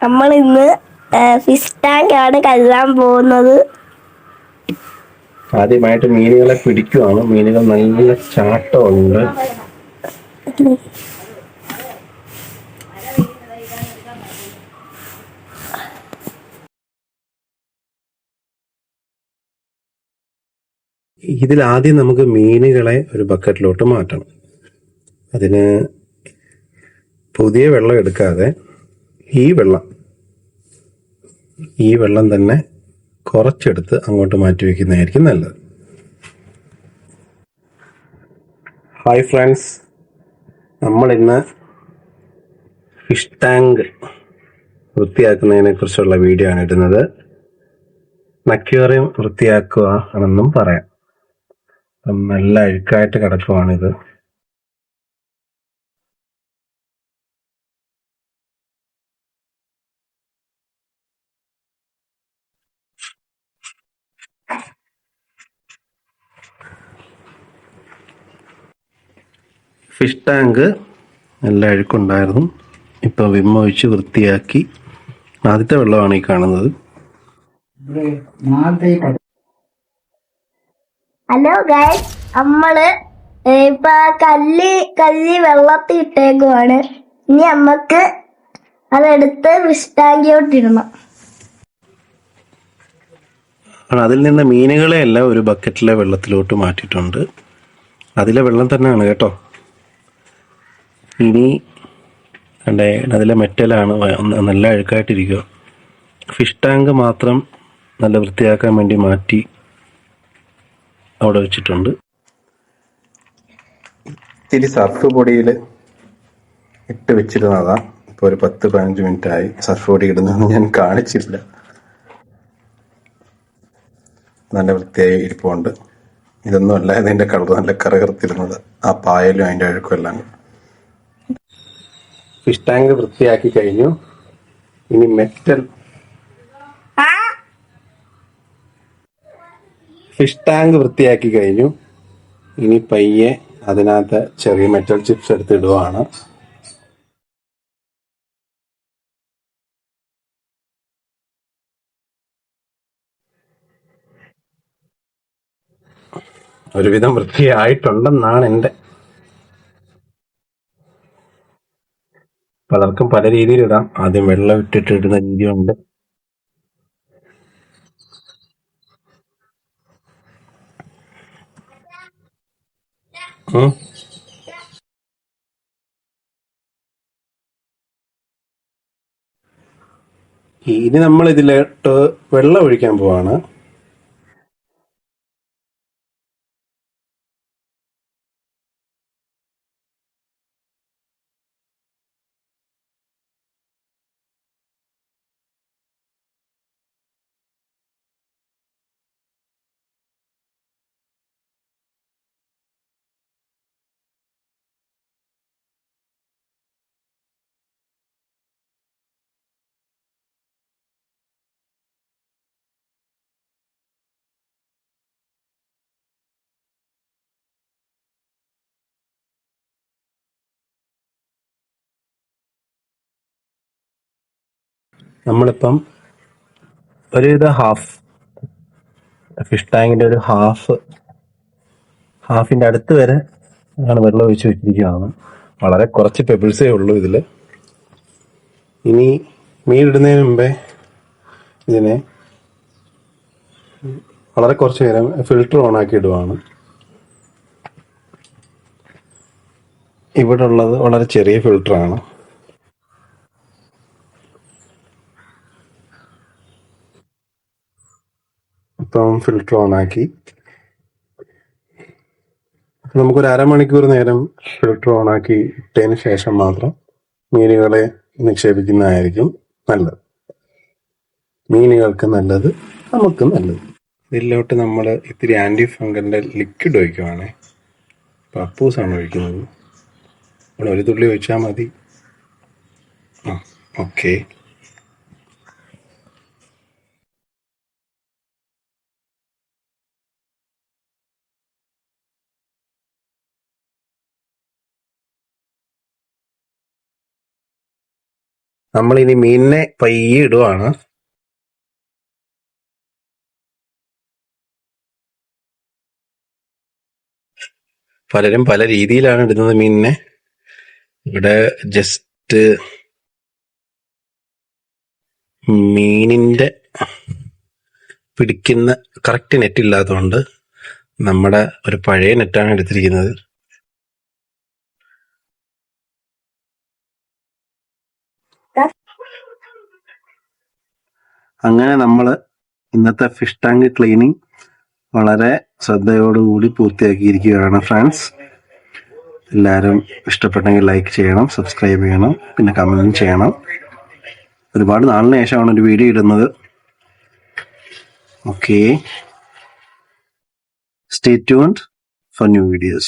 നമ്മൾ ഇന്ന് fish tank ആണ് കഴുകാൻ പോകുന്നത്. ആദ്യമായിട്ട് മീനുകളെ പിടിക്കുവാണ്. മീനുകൾ നല്ല ചാട്ടമുണ്ട്. ഇതിൽ ആദ്യം നമുക്ക് മീനുകളെ ഒരു ബക്കറ്റിലോട്ട് മാറ്റണം. അതിന് പുതിയ വെള്ളം എടുക്കാതെ ഈ വെള്ളം തന്നെ കുറച്ചെടുത്ത് അങ്ങോട്ട് മാറ്റി വയ്ക്കുന്നതായിരിക്കും നല്ലത്. ഹായ് ഫ്രണ്ട്സ്, നമ്മളിന്ന് ഫിഷ് ടാങ്ക് വൃത്തിയാക്കുന്നതിനെ കുറിച്ചുള്ള വീഡിയോ ആണ് ഇടുന്നത്. അക്വേറിയം വൃത്തിയാക്കുക ആണെന്നും പറയാം. നല്ല അഴുക്കായിട്ട് കിടക്കുവാണിത്. ഫിഷ് ടാങ്ക് നല്ല അഴുക്കുണ്ടായിരുന്നു. ഇപ്പോൾ വിം ഒഴിച്ച് വൃത്തിയാക്കി. ആദ്യത്തെ വെള്ളമാണ് ഈ കാണുന്നത്. ഹലോ ഗൈസ്, നമ്മള് ഇപ്പൊ കല്ലി വെള്ളത്തിൽ ഇട്ടേക്കുവാണ്. ഇനി നമ്മക്ക് അതെടുത്ത് ഫിഷ് ടാങ്കിലോട്ട് ഇടണം. അതിൽ നിന്ന് മീനുകളെ എല്ലാം ഒരു ബക്കറ്റിലെ വെള്ളത്തിലോട്ട് മാറ്റിയിട്ടുണ്ട്. അതിലെ വെള്ളം തന്നെയാണ് കേട്ടോ. ഇനി അതിലെ മെറ്റലാണ് നല്ല അഴുക്കായിട്ടിരിക്കുക. ഫിഷ് ടാങ്ക് മാത്രം നല്ല വൃത്തിയാക്കാൻ വേണ്ടി മാറ്റി അവിടെ വെച്ചിട്ടുണ്ട്. ഇത്തിരി സർഫ് പൊടിയിൽ ഇട്ട് വെച്ചിരുന്നതാ. ഇപ്പോൾ ഒരു 10-15 മിനിറ്റ് ആയി സർഫ് പൊടി ഇടുന്നതെന്ന് ഞാൻ കാണിച്ചില്ല. നല്ല വൃത്തിയായി ഇരിപ്പുണ്ട്. ഇതൊന്നും അല്ല, ഇതിൻ്റെ കളർ നല്ല കറുകറുത്തിരുന്നത്. ആ പായലും അതിൻ്റെ അഴുക്കും എല്ലാം. ഫിഷ് ടാങ്ക് വൃത്തിയാക്കി കഴിഞ്ഞു. ഇനി ഫിഷ് ടാങ്ക് വൃത്തിയാക്കി കഴിഞ്ഞു. ഇനി പയ്യെ അതിനകത്ത് ചെറിയ മെറ്റൽ ചിപ്സ് എടുത്ത് ഇടുവാണ്. ഒരുവിധം വൃത്തിയായിട്ടുണ്ടെന്നാണ് എൻ്റെ. പലർക്കും പല രീതിയിൽ ഇടാം. ആദ്യം വെള്ളം ഇട്ടിട്ട് ഇടുന്ന രീതിയുണ്ട്. ഇനി നമ്മൾ ഇതിലോട്ട് വെള്ളം ഒഴിക്കാൻ പോവാണ്. നമ്മളിപ്പം ഒരുവിധ ഫിഷ് ടാങ്കിന്റെ ഒരു ഹാഫിന്റെ അടുത്ത് വരെ ആണ് വെള്ളം ഒഴിച്ച് വെച്ചിരിക്കുകയാണ്. വളരെ കുറച്ച് പെബിൾസേ ഉള്ളൂ ഇതിൽ. ഇനി മീൻ ഇടുന്നതിന് മുമ്പേ ഇതിനെ വളരെ കുറച്ച് നേരം ഫിൽറ്റർ ഓണാക്കി ഇടുവാണ്. ഇവിടെ ഉള്ളത് വളരെ ചെറിയ ഫിൽറ്ററാണ്. ഇപ്പം ഫിൽറ്റർ ഓണാക്കി. നമുക്കൊരു അരമണിക്കൂർ നേരം ഫിൽറ്റർ ഓണാക്കി ഇട്ടതിന് ശേഷം മാത്രം മീനുകളെ നിക്ഷേപിക്കുന്നതായിരിക്കും നല്ലത്. മീനുകൾക്ക് നല്ലത്, നമുക്ക് നല്ലത്. ഇതിലോട്ട് നമ്മൾ ഇത്തിരി ആൻറ്റി ഫംഗലിൻ്റെ ലിക്വിഡ് ഒഴിക്കുവാണേ. പപ്പൂസാണ് ഒഴിക്കുന്നത്. ഇവിടെ ഒരു തുള്ളി ഒഴിച്ചാൽ മതി. ഓക്കെ. നമ്മളിനി മീനിനെ പയ്യെ ഇടുവാണ്. പലരും പല രീതിയിലാണ് ഇടുന്നത് മീനിനെ. ഇവിടെ ജസ്റ്റ് മീനിന്റെ പിടിക്കുന്ന കറക്റ്റ് നെറ്റ് ഇല്ലാത്തതുകൊണ്ട് നമ്മുടെ ഒരു പഴയ നെറ്റാണ് എടുത്തിരിക്കുന്നത്. അങ്ങനെ നമ്മൾ ഇന്നത്തെ ഫിഷ് ടാങ്ക് ക്ലീനിങ് വളരെ ശ്രദ്ധയോടുകൂടി പൂർത്തിയാക്കിയിരിക്കുകയാണ് ഫ്രണ്ട്സ്. എല്ലാവരും ഇഷ്ടപ്പെട്ടെങ്കിൽ ലൈക്ക് ചെയ്യണം, സബ്സ്ക്രൈബ് ചെയ്യണം, പിന്നെ കമൻറ്റ് ചെയ്യണം. ഒരുപാട് നാളിന് ശേഷമാണ് ഒരു വീഡിയോ ഇടുന്നത്. Okay, stay tuned for new videos.